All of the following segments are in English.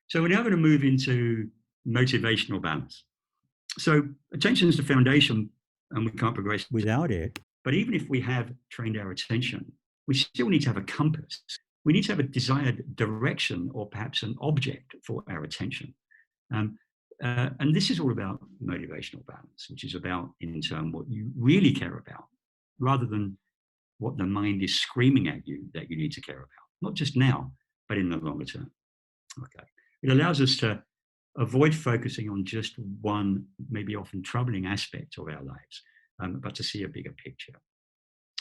So we're now going to move into motivational balance. So attention is the foundation, and we can't progress without it. But even if we have trained our attention, we still need to have a compass. We need to have a desired direction or perhaps an object for our attention. And this is all about motivational balance, which is about, in turn, what you really care about, rather than what the mind is screaming at you that you need to care about, not just now, but in the longer term. Okay. It allows us to avoid focusing on just one, maybe often troubling aspect of our lives, but to see a bigger picture.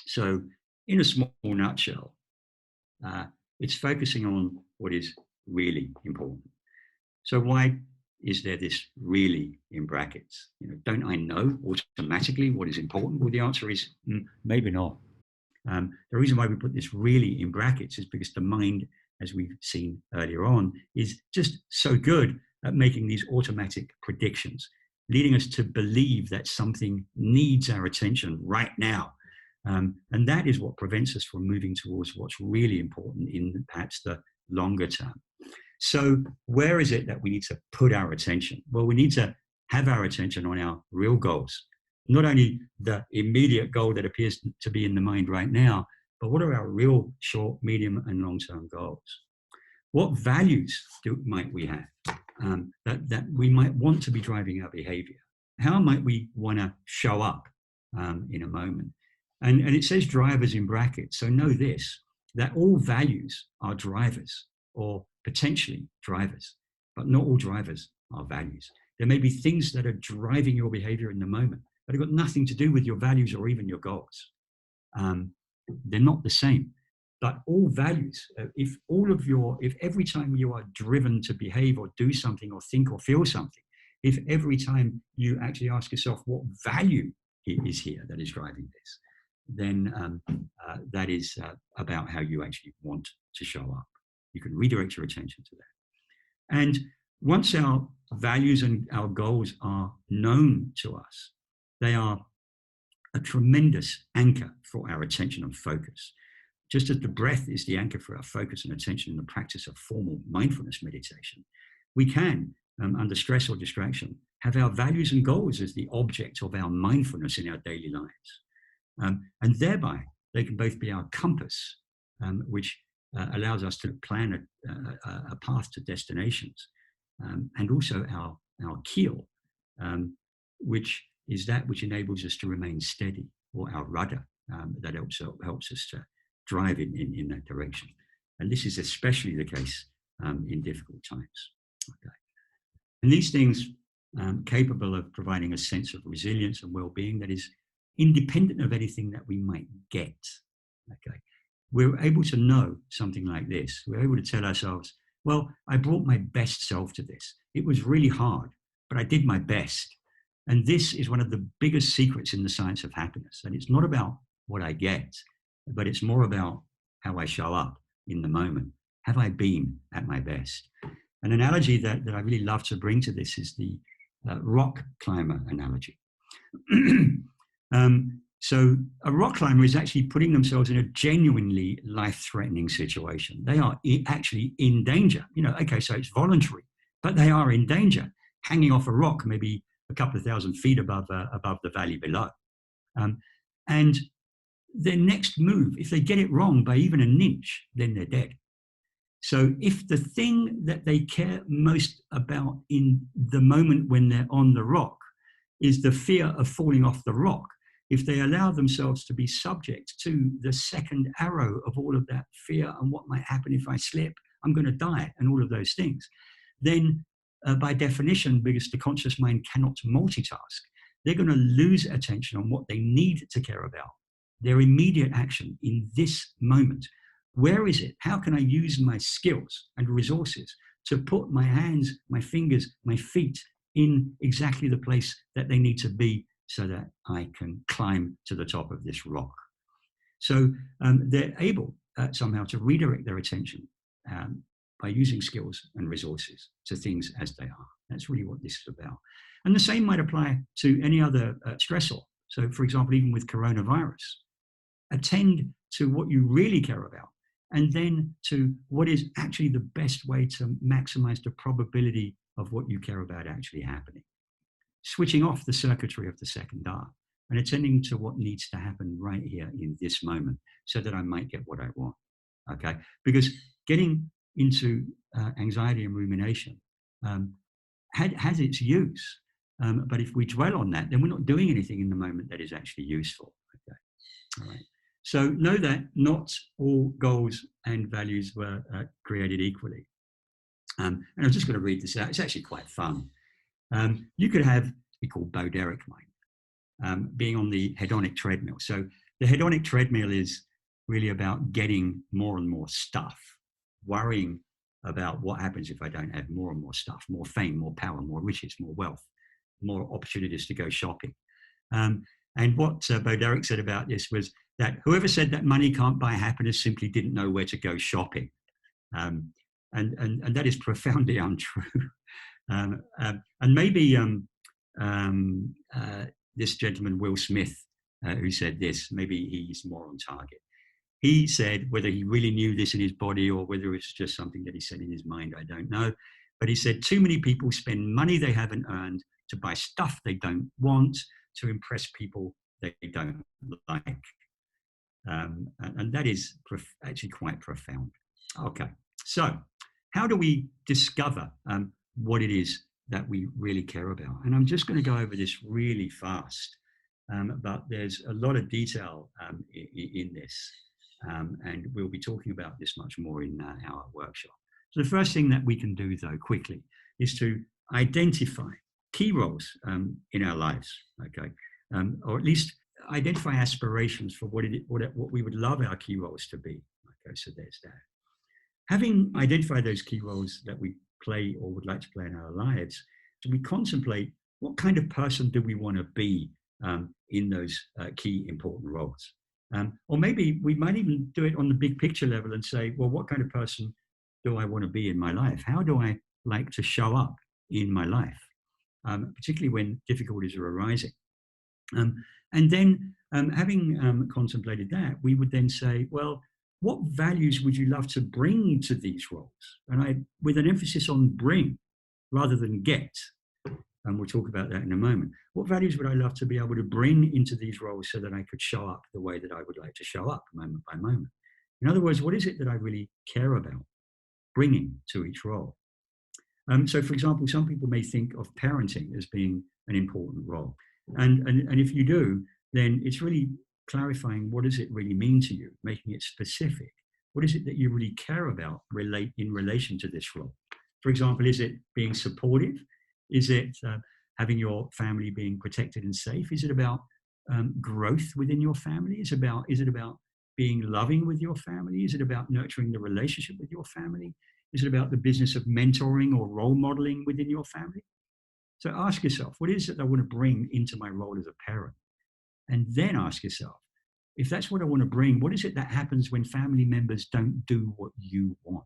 So, in a small nutshell, it's focusing on what is really important. So, why is there this really in brackets? Don't I know automatically what is important? Well, the answer is maybe not. The reason why we put this really in brackets is because the mind, as we've seen earlier on, is just so good at making these automatic predictions, leading us to believe that something needs our attention right now. And that is what prevents us from moving towards what's really important in perhaps the longer term. So where is it that we need to put our attention? Well, we need to have our attention on our real goals, not only the immediate goal that appears to be in the mind right now, but what are our real short, medium, and long-term goals? What values might we have that we might want to be driving our behavior? How might we want to show up in a moment? And it says drivers in brackets. So know this, that all values are drivers or potentially drivers, but not all drivers are values. There may be things that are driving your behavior in the moment, but have got nothing to do with your values or even your goals. They're not the same. But all values, if every time you are driven to behave or do something or think or feel something, if every time you actually ask yourself what value is here that is driving this, then that is about how you actually want to show up. You can redirect your attention to that. And once our values and our goals are known to us, they are a tremendous anchor for our attention and focus. Just as the breath is the anchor for our focus and attention in the practice of formal mindfulness meditation, we can, under stress or distraction, have our values and goals as the object of our mindfulness in our daily lives. And thereby, they can both be our compass, which allows us to plan a path to destinations, and also our keel, which is that which enables us to remain steady, or our rudder that also helps us to drive in that direction. And this is especially the case in difficult times. Okay. And these things capable of providing a sense of resilience and well-being that is independent of anything that we might get. Okay. We're able to know something like this. We're able to tell ourselves, well, I brought my best self to this. It was really hard, but I did my best. And this is one of the biggest secrets in the science of happiness. And it's not about what I get, but it's more about how I show up in the moment. Have I been at my best? An analogy that I really love to bring to this is the rock climber analogy. So a rock climber is actually putting themselves in a genuinely life-threatening situation. They are actually in danger. Okay, so it's voluntary, but they are in danger, hanging off a rock, maybe a couple of thousand feet above the valley below. And their next move, if they get it wrong by even an inch, then they're dead. So if the thing that they care most about in the moment when they're on the rock is the fear of falling off the rock, if they allow themselves to be subject to the second arrow of all of that fear and what might happen if I slip, I'm going to die, and all of those things, then by definition, because the conscious mind cannot multitask, they're going to lose attention on what they need to care about, their immediate action in this moment. Where is it? How can I use my skills and resources to put my hands, my fingers, my feet in exactly the place that they need to be so that I can climb to the top of this rock? So they're able somehow to redirect their attention by using skills and resources to things as they are. That's really what this is about. And the same might apply to any other stressor. So for example, even with coronavirus, attend to what you really care about and then to what is actually the best way to maximize the probability of what you care about actually happening. Switching off the circuitry of the second R and attending to what needs to happen right here in this moment so that I might get what I want. Okay? Because getting into anxiety and rumination has its use. But if we dwell on that, then we're not doing anything in the moment that is actually useful. Okay? All right. So know that not all goals and values were created equally. And I'm just going to read this out. It's actually quite fun. You could have, we call Boderic mind, being on the hedonic treadmill. So the hedonic treadmill is really about getting more and more stuff, worrying about what happens if I don't have more and more stuff, more fame, more power, more riches, more wealth, more opportunities to go shopping. And what Boderic said about this was that whoever said that money can't buy happiness simply didn't know where to go shopping. And that is profoundly untrue. And maybe this gentleman, Will Smith, who said this, maybe he's more on target. He said, whether he really knew this in his body or whether it's just something that he said in his mind, I don't know. But he said, too many people spend money they haven't earned to buy stuff they don't want, to impress people they don't like. And that is actually quite profound. Okay, so how do we discover what it is that we really care about? And I'm just going to go over this really fast, but there's a lot of detail in this, and we'll be talking about this much more in our workshop. So the first thing that we can do, though, quickly, is to identify key roles in our lives, okay, or at least identify aspirations for what we would love our key roles to be. Okay, so there's that. Having identified those key roles that we play or would like to play in our lives, do we contemplate what kind of person do we want to be in those key important roles? Or maybe we might even do it on the big picture level and say, well, what kind of person do I want to be in my life? How do I like to show up in my life, particularly when difficulties are arising? And then having contemplated that, we would then say, well, what values would you love to bring to these roles? And with an emphasis on bring rather than get, and we'll talk about that in a moment. What values would I love to be able to bring into these roles so that I could show up the way that I would like to show up moment by moment? In other words, what is it that I really care about bringing to each role? So, for example, some people may think of parenting as being an important role. And if you do, then it's really clarifying what does it really mean to you, making it specific. What is it that you really care about in relation to this role? For example, is it being supportive? Is it having your family being protected and safe? Is it about growth within your family? Is it about being loving with your family? Is it about nurturing the relationship with your family? Is it about the business of mentoring or role modeling within your family? So ask yourself, what is it I want to bring into my role as a parent? And then ask yourself, if that's what I want to bring, what is it that happens when family members don't do what you want?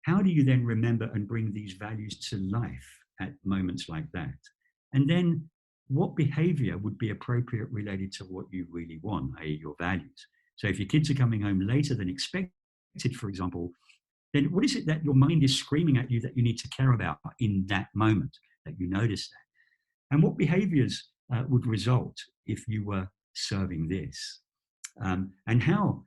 How do you then remember and bring these values to life at moments like that? And then what behavior would be appropriate related to what you really want, i.e. your values? So if your kids are coming home later than expected, for example, then what is it that your mind is screaming at you that you need to care about in that moment, that you notice that? And what behaviors would result if you were serving this? And how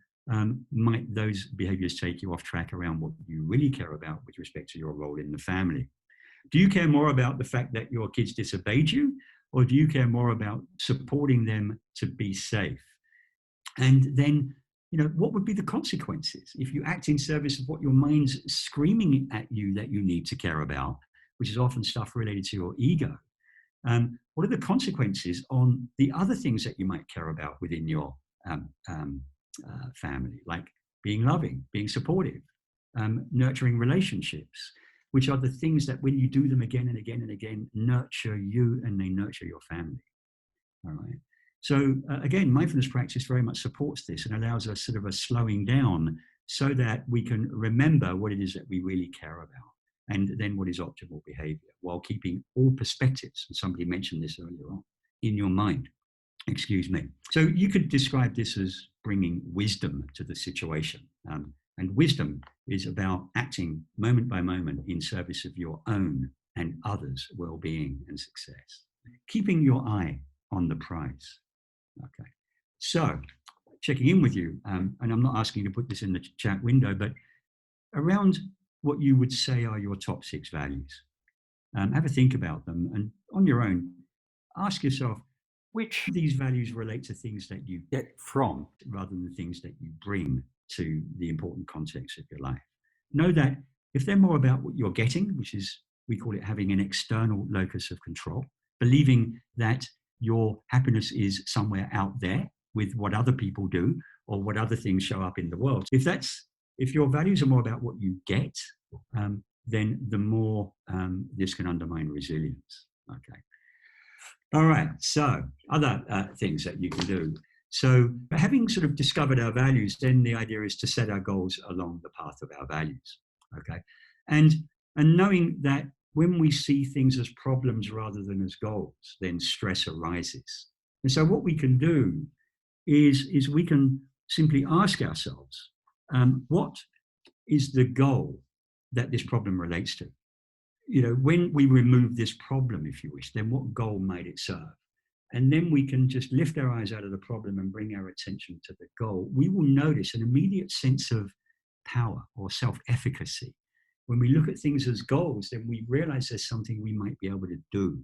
might those behaviors take you off track around what you really care about with respect to your role in the family? Do you care more about the fact that your kids disobeyed you, or do you care more about supporting them to be safe? And then, what would be the consequences if you act in service of what your mind's screaming at you that you need to care about, which is often stuff related to your ego? What are the consequences on the other things that you might care about within your family, like being loving, being supportive, nurturing relationships, which are the things that when you do them again and again and again, nurture you and they nurture your family. All right. So again, mindfulness practice very much supports this and allows us sort of a slowing down so that we can remember what it is that we really care about and then what is optimal behavior while keeping all perspectives, and somebody mentioned this earlier on, in your mind. Excuse me. So you could describe this as bringing wisdom to the situation. And wisdom is about acting moment by moment in service of your own and others' well-being and success. Keeping your eye on the prize. Okay. So checking in with you, and I'm not asking you to put this in the chat window, but around what you would say are your top 6 values. Have a think about them, and on your own, ask yourself, which of these values relate to things that you get from rather than things that you bring to the important context of your life? Know that if they're more about what you're getting, which is, we call it having an external locus of control, believing that your happiness is somewhere out there with what other people do or what other things show up in the world. If your values are more about what you get, then the more this can undermine resilience. Okay. All right. So other things that you can do. So having sort of discovered our values, then the idea is to set our goals along the path of our values. Okay. And knowing that when we see things as problems rather than as goals, then stress arises. And so what we can do is we can simply ask ourselves, what is the goal that this problem relates to? When we remove this problem, if you wish, then what goal might it serve? And then we can just lift our eyes out of the problem and bring our attention to the goal. We will notice an immediate sense of power or self-efficacy. When we look at things as goals, then we realize there's something we might be able to do.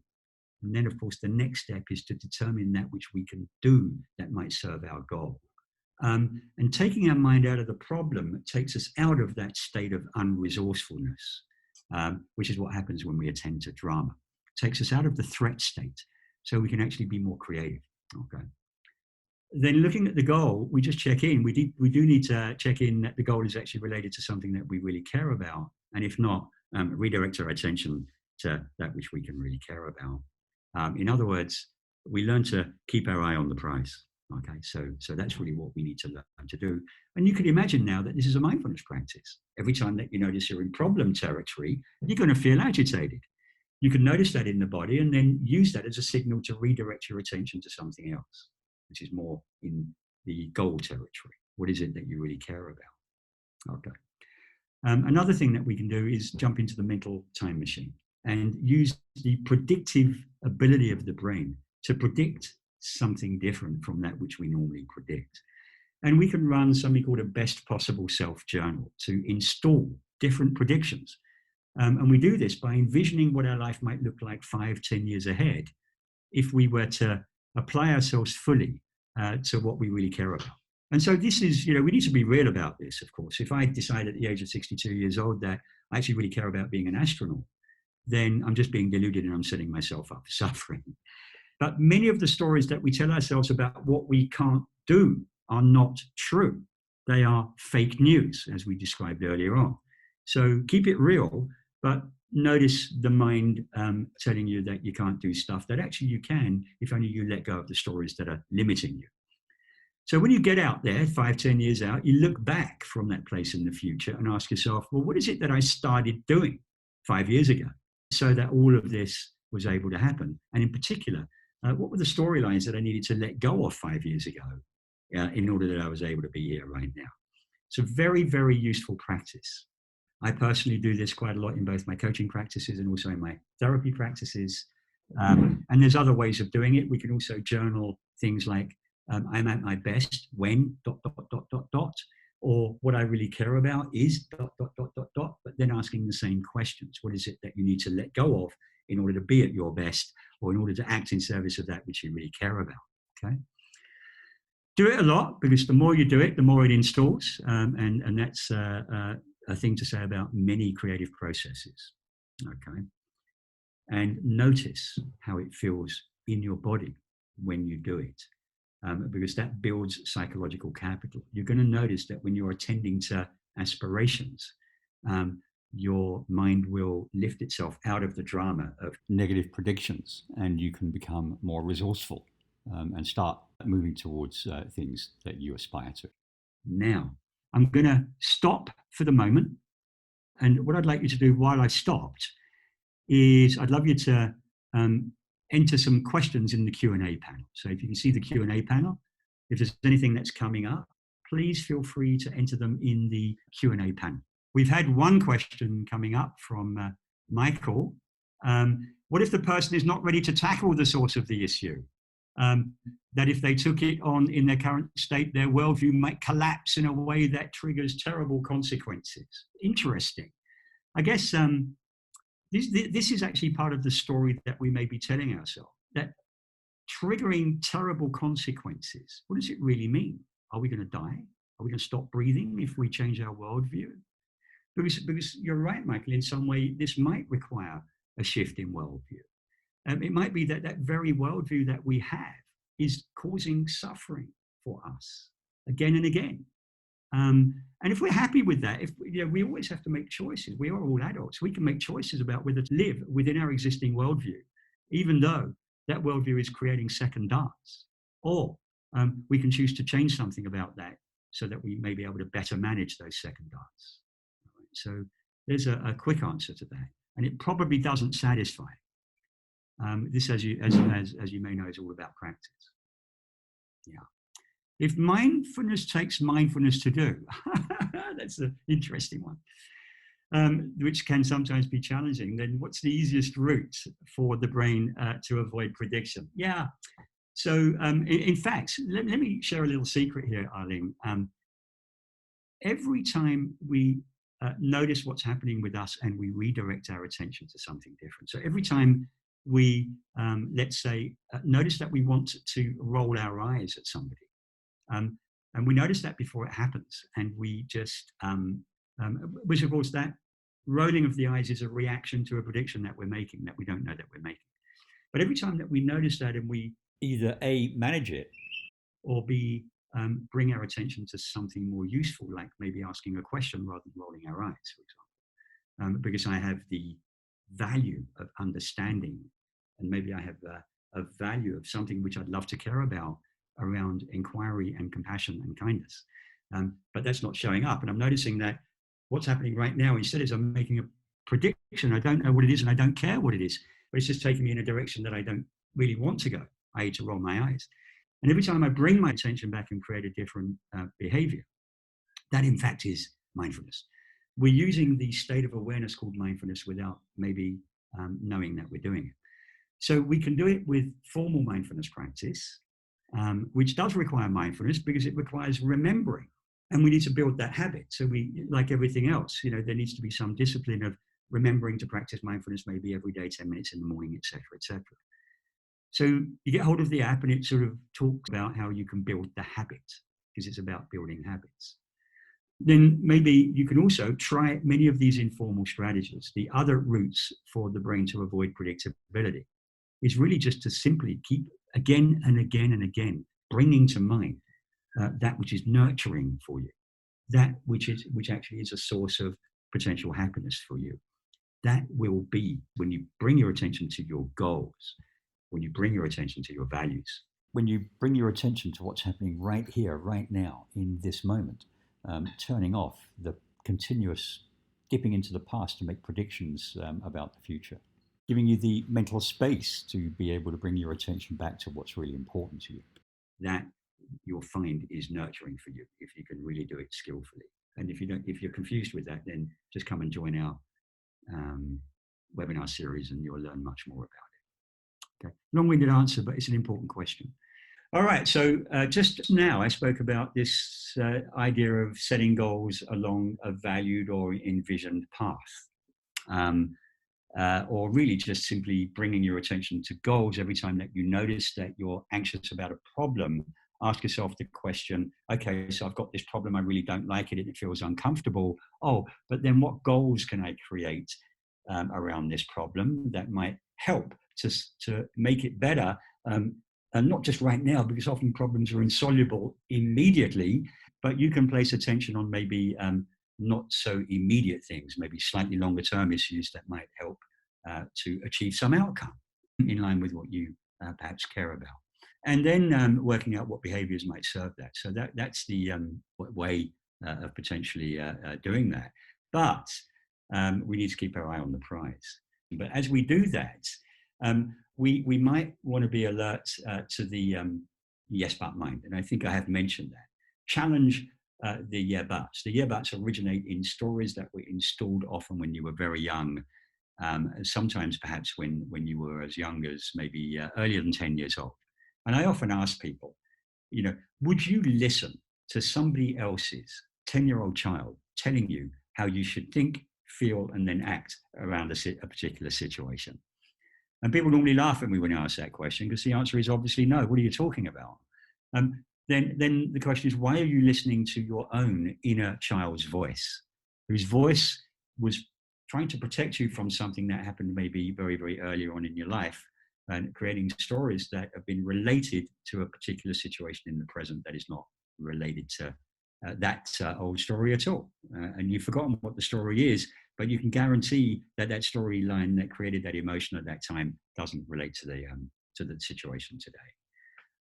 And then, of course, the next step is to determine that which we can do that might serve our goal. And taking our mind out of the problem takes us out of that state of unresourcefulness, which is what happens when we attend to drama. It takes us out of the threat state so we can actually be more creative. Okay. Then looking at the goal, we just check in. We do need to check in that the goal is actually related to something that we really care about. And if not, redirect our attention to that which we can really care about. In other words, we learn to keep our eye on the prize. Okay, so that's really what we need to learn to do. And you can imagine now that this is a mindfulness practice. Every time that you notice you're in problem territory, you're going to feel agitated. You can notice that in the body and then use that as a signal to redirect your attention to something else, which is more in the goal territory. What is it that you really care about? Okay. Another thing that we can do is jump into the mental time machine and use the predictive ability of the brain to predict something different from that which we normally predict. And we can run something called a best possible self journal to install different predictions. And we do this by envisioning what our life might look like 5-10 years ahead if we were to apply ourselves fully to what we really care about. And so this is, we need to be real about this, of course. If I decide at the age of 62 years old that I actually really care about being an astronaut, then I'm just being deluded and I'm setting myself up for suffering. But many of the stories that we tell ourselves about what we can't do are not true. They are fake news, as we described earlier on. So keep it real, but notice the mind telling you that you can't do stuff that actually you can if only you let go of the stories that are limiting you. So when you get out there, 5-10 years out, you look back from that place in the future and ask yourself, well, what is it that I started doing 5 years ago so that all of this was able to happen? And in particular, what were the storylines that I needed to let go of 5 years ago in order that I was able to be here right now? It's a very, very useful practice. I personally do this quite a lot in both my coaching practices and also in my therapy practices. And there's other ways of doing it. We can also journal things like, I'm at my best when ... or what I really care about is ... but then asking the same questions. What is it that you need to let go of in order to be at your best or in order to act in service of that which you really care about? Okay. Do it a lot, because the more you do it, the more it installs. And that's a thing to say about many creative processes. Okay. And notice how it feels in your body when you do it. Because that builds psychological capital. You're going to notice that when you're attending to aspirations, your mind will lift itself out of the drama of negative predictions, and you can become more resourceful and start moving towards things that you aspire to. Now, I'm going to stop for the moment. And what I'd like you to do while I stopped is I'd love you to enter some questions in the Q&A panel. So if you can see the Q&A panel, if there's anything that's coming up, please feel free to enter them in the Q&A panel. We've had one question coming up from Michael. What if the person is not ready to tackle the source of the issue? That if they took it on in their current state, their worldview might collapse in a way that triggers terrible consequences. Interesting. I guess this is actually part of the story that we may be telling ourselves, that triggering terrible consequences, what does it really mean? Are we going to die? Are we going to stop breathing if we change our worldview? Because you're right, Michael, in some way, this might require a shift in worldview. It might be that that very worldview that we have is causing suffering for us again and again. And if we're happy with that, we always have to make choices. We are all adults. We can make choices about whether to live within our existing worldview, even though that worldview is creating second darts. Or we can choose to change something about that so that we may be able to better manage those second darts. So there's a quick answer to that. And it probably doesn't satisfy. This, as you may know, is all about practice. Yeah. If mindfulness takes mindfulness to do, that's an interesting one, which can sometimes be challenging, then what's the easiest route for the brain to avoid prediction? Yeah. So in fact, let me share a little secret here, Arlene. Every time we notice what's happening with us and we redirect our attention to something different. So every time we, let's say, notice that we want to roll our eyes at somebody, and we notice that before it happens, and we just, which of course that rolling of the eyes is a reaction to a prediction that we're making that we don't know that we're making. But every time that we notice that and we either A, manage it, or B, bring our attention to something more useful, like maybe asking a question rather than rolling our eyes, for example, because I have the value of understanding, and maybe I have a value of something which I'd love to care about around inquiry and compassion and kindness. But that's not showing up. And I'm noticing that what's happening right now, instead, is I'm making a prediction. I don't know what it is and I don't care what it is, but it's just taking me in a direction that I don't really want to go, i.e. to roll my eyes. And every time I bring my attention back and create a different behavior, that in fact is mindfulness. We're using the state of awareness called mindfulness without maybe knowing that we're doing it. So we can do it with formal mindfulness practice, which does require mindfulness because it requires remembering. And we need to build that habit. So we, like everything else, there needs to be some discipline of remembering to practice mindfulness maybe every day, 10 minutes in the morning, etc., etc. So you get hold of the app and it sort of talks about how you can build the habit, because it's about building habits. Then maybe you can also try many of these informal strategies. The other routes for the brain to avoid predictability is really just to simply keep again and again and again bringing to mind that which is nurturing for you, that which actually is a source of potential happiness for you. That will be when you bring your attention to your goals, when you bring your attention to your values, when you bring your attention to what's happening right here, right now, in this moment, turning off the continuous dipping into the past to make predictions about the future, giving you the mental space to be able to bring your attention back to what's really important to you. That you'll find is nurturing for you if you can really do it skillfully. And if you're confused with that, then just come and join our webinar series and you'll learn much more about it. Okay, long-winded answer, but it's an important question. All right, so just now I spoke about this idea of setting goals along a valued or envisioned path. Or really just simply bringing your attention to goals every time that you notice that you're anxious about a problem. Ask yourself the question, okay, so I've got this problem, I really don't like it, and it feels uncomfortable. Oh, but then what goals can I create around this problem that might help to make it better? And not just right now, because often problems are insoluble immediately, but you can place attention on maybe not so immediate things, maybe slightly longer term issues that might help to achieve some outcome in line with what you perhaps care about. And then working out what behaviors might serve that. So that's the way of potentially doing that. But we need to keep our eye on the prize. But as we do that, we might want to be alert to the yes but mind. And I think I have mentioned that. Challenge the yeah buts. The yeah buts originate in stories that were installed often when you were very young. Sometimes perhaps when you were as young as maybe earlier than 10 years old. And I often ask people, would you listen to somebody else's 10-year-old child telling you how you should think, feel, and then act around a particular situation? And people normally laugh at me when I ask that question because the answer is obviously no. What are you talking about? Then the question is, why are you listening to your own inner child's voice, whose voice was trying to protect you from something that happened maybe very, very early on in your life, and creating stories that have been related to a particular situation in the present that is not related to that old story at all. And you've forgotten what the story is, but you can guarantee that that storyline that created that emotion at that time doesn't relate to the situation today.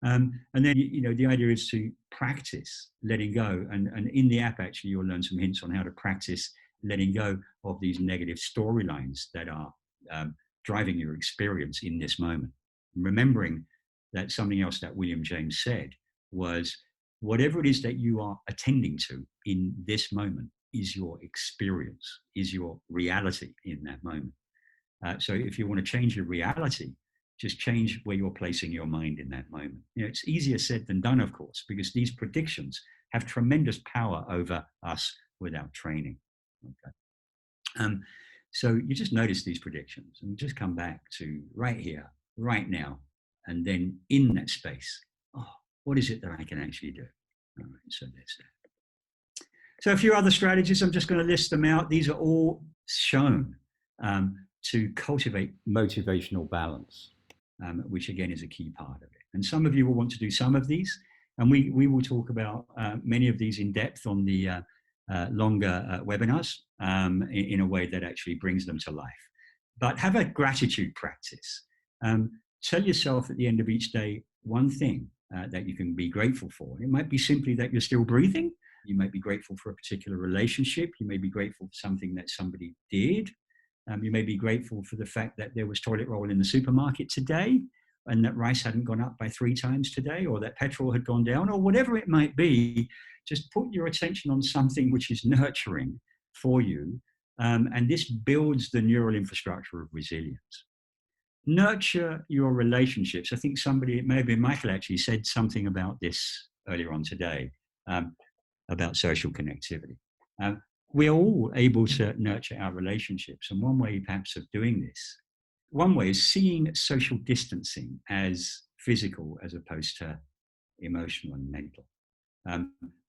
And then, the idea is to practice letting go. And in the app, actually, you'll learn some hints on how to practice letting go of these negative storylines that are driving your experience in this moment. Remembering that something else that William James said was, whatever it is that you are attending to in this moment is your experience, is your reality in that moment. So if you want to change your reality, just change where you're placing your mind in that moment. It's easier said than done, of course, because these predictions have tremendous power over us without training. Okay. So you just notice these predictions and just come back to right here, right now, and then in that space, what is it that I can actually do? All right, so there's that. So a few other strategies, I'm just going to list them out. These are all shown to cultivate motivational balance, which again is a key part of it. And some of you will want to do some of these, and we will talk about many of these in depth on the longer webinars in a way that actually brings them to life. But have a gratitude practice. Tell yourself at the end of each day one thing that you can be grateful for. It might be simply that you're still breathing. You might be grateful for a particular relationship. You may be grateful for something that somebody did. You may be grateful for the fact that there was toilet roll in the supermarket today, and that rice hadn't gone up by 3 times today, or that petrol had gone down, or whatever it might be. Just put your attention on something which is nurturing for you, and this builds the neural infrastructure of resilience. Nurture your relationships. I think it may have been Michael actually, said something about this earlier on today, about social connectivity. We're all able to nurture our relationships. And one way perhaps of doing this, one way is seeing social distancing as physical as opposed to emotional and mental.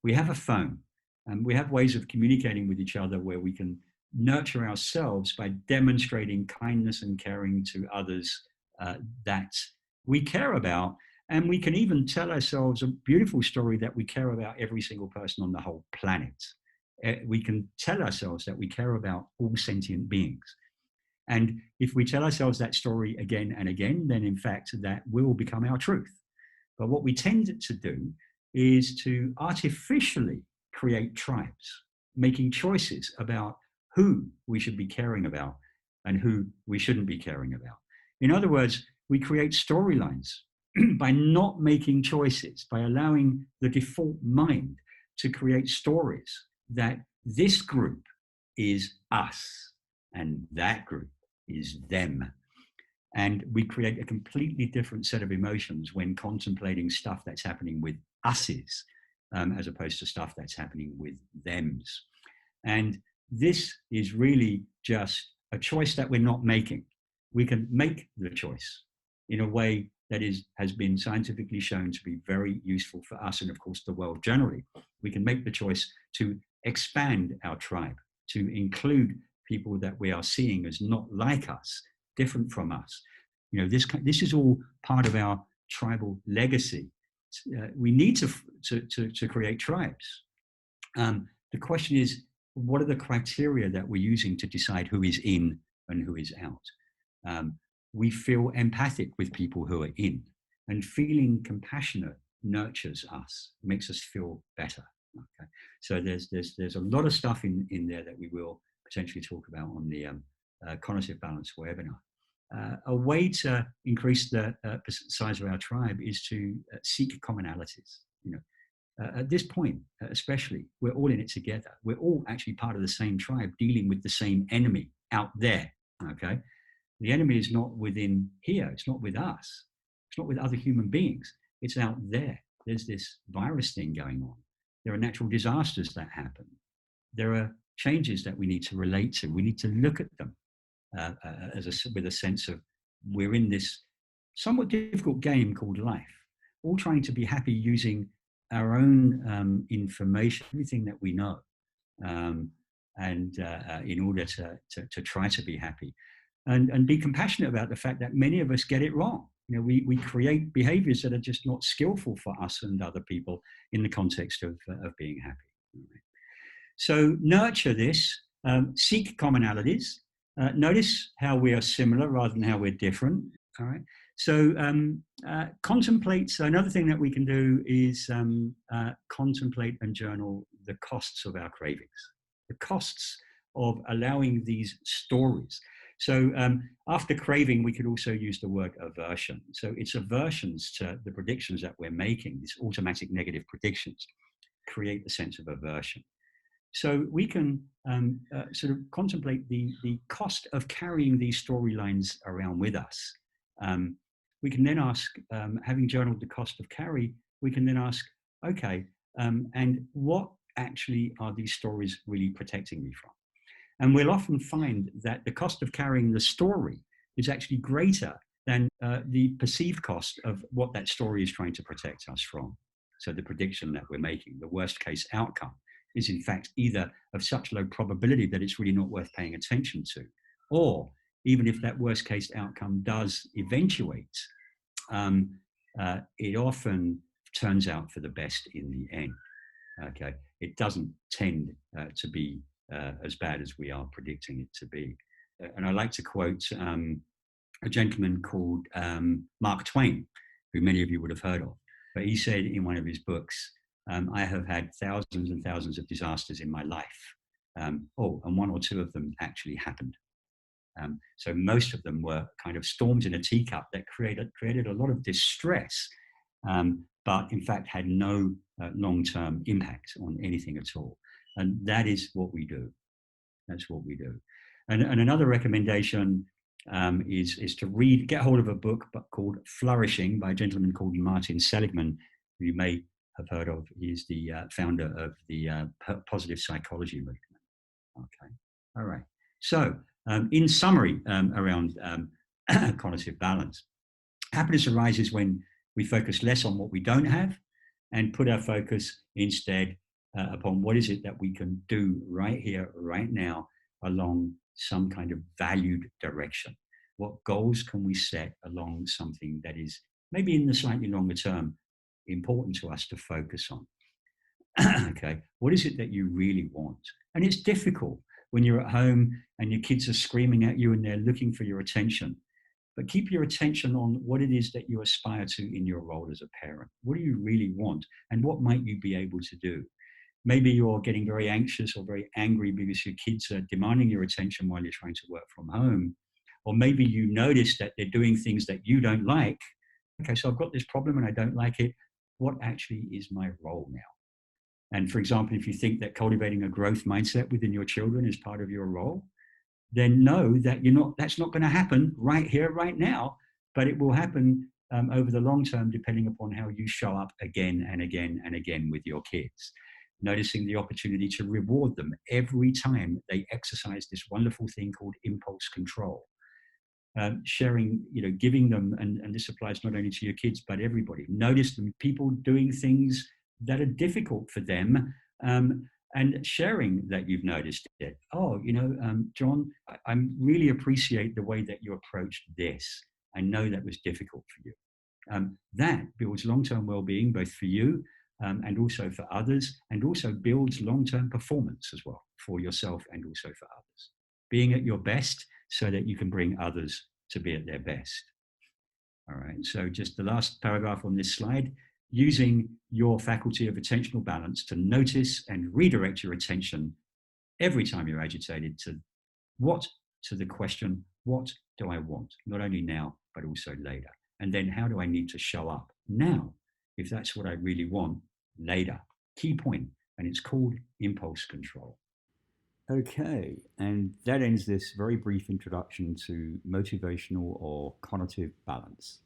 We have a phone, and we have ways of communicating with each other where we can nurture ourselves by demonstrating kindness and caring to others that we care about. And we can even tell ourselves a beautiful story that we care about every single person on the whole planet. We can tell ourselves that we care about all sentient beings. And if we tell ourselves that story again and again, then in fact that will become our truth. But what we tend to do is to artificially create tribes, making choices about who we should be caring about and who we shouldn't be caring about. In other words, we create storylines by not making choices, by allowing the default mind to create stories that this group is us and that group is them. And we create a completely different set of emotions when contemplating stuff that's happening with us's, as opposed to stuff that's happening with them's. And this is really just a choice that we're not making. We can make the choice in a way that has been scientifically shown to be very useful for us and, of course, the world generally. We can make the choice to expand our tribe, to include people that we are seeing as not like us, different from us. This is all part of our tribal legacy. We need to create tribes. The question is, what are the criteria that we're using to decide who is in and who is out? We feel empathic with people who are in, and feeling compassionate nurtures us, makes us feel better. Okay, so there's a lot of stuff in there that we will potentially talk about on the cognitive balance webinar. a way to increase the size of our tribe is to seek commonalities. At this point, especially, we're all in it together. We're all actually part of the same tribe, dealing with the same enemy out there. Okay, the enemy is not within here. It's not with us. It's not with other human beings. It's out there. There's this virus thing going on. There are natural disasters that happen. There are changes that we need to relate to. We need to look at them with a sense of we're in this somewhat difficult game called life, all trying to be happy using our own information, everything that we know, and in order to try to be happy and be compassionate about the fact that many of us get it wrong. We create behaviors that are just not skillful for us and other people in the context of being happy. So nurture this, seek commonalities, notice how we are similar rather than how we're different. All right. So contemplate. So another thing that we can do is contemplate and journal the costs of our cravings, the costs of allowing these stories. So after craving, we could also use the word aversion. So it's aversions to the predictions that we're making, these automatic negative predictions, create a sense of aversion. So we can sort of contemplate the cost of carrying these storylines around with us. We can then ask, having journaled the cost of carry, we can then ask, okay, and what actually are these stories really protecting me from? And we'll often find that the cost of carrying the story is actually greater than the perceived cost of what that story is trying to protect us from. So the prediction that we're making, the worst case outcome, is in fact either of such low probability that it's really not worth paying attention to, or even if that worst case outcome does eventuate, it often turns out for the best in the end. Okay, it doesn't tend to be as bad as we are predicting it to be. And I like to quote a gentleman called Mark Twain, who many of you would have heard of. But he said in one of his books, I have had thousands and thousands of disasters in my life. And one or two of them actually happened. So most of them were kind of storms in a teacup that created a lot of distress, but in fact had no long-term impact on anything at all. And that is what we do. That's what we do. And another recommendation is to get hold of a book called Flourishing by a gentleman called Martin Seligman, who you may have heard of. He's the founder of the positive psychology movement. Okay. All right. So in summary, around cognitive balance, happiness arises when we focus less on what we don't have and put our focus instead upon what is it that we can do right here, right now, along some kind of valued direction. What goals can we set along something that is maybe in the slightly longer term important to us to focus on? Okay, what is it that you really want? And it's difficult when you're at home and your kids are screaming at you and they're looking for your attention. But keep your attention on what it is that you aspire to in your role as a parent. What do you really want? And what might you be able to do? Maybe you're getting very anxious or very angry because your kids are demanding your attention while you're trying to work from home. Or maybe you notice that they're doing things that you don't like. Okay, so I've got this problem and I don't like it. What actually is my role now? And for example, if you think that cultivating a growth mindset within your children is part of your role, then know that that's not going to happen right here, right now, but it will happen over the long term, depending upon how you show up again and again and again with your kids. Noticing the opportunity to reward them every time they exercise this wonderful thing called impulse control. Sharing, giving them, and this applies not only to your kids, but everybody. Notice them, people doing things that are difficult for them, and sharing that you've noticed it. John, I really appreciate the way that you approached this. I know that was difficult for you. That builds long-term well-being, both for you and also for others, and also builds long-term performance as well for yourself and also for others. Being at your best so that you can bring others to be at their best. All right, so just the last paragraph on this slide, using your faculty of attentional balance to notice and redirect your attention every time you're agitated to the question, What do I want? Not only now, but also later. And then how do I need to show up now if that's what I really want later? Key point, and it's called impulse control. Okay, and that ends this very brief introduction to motivational or cognitive balance.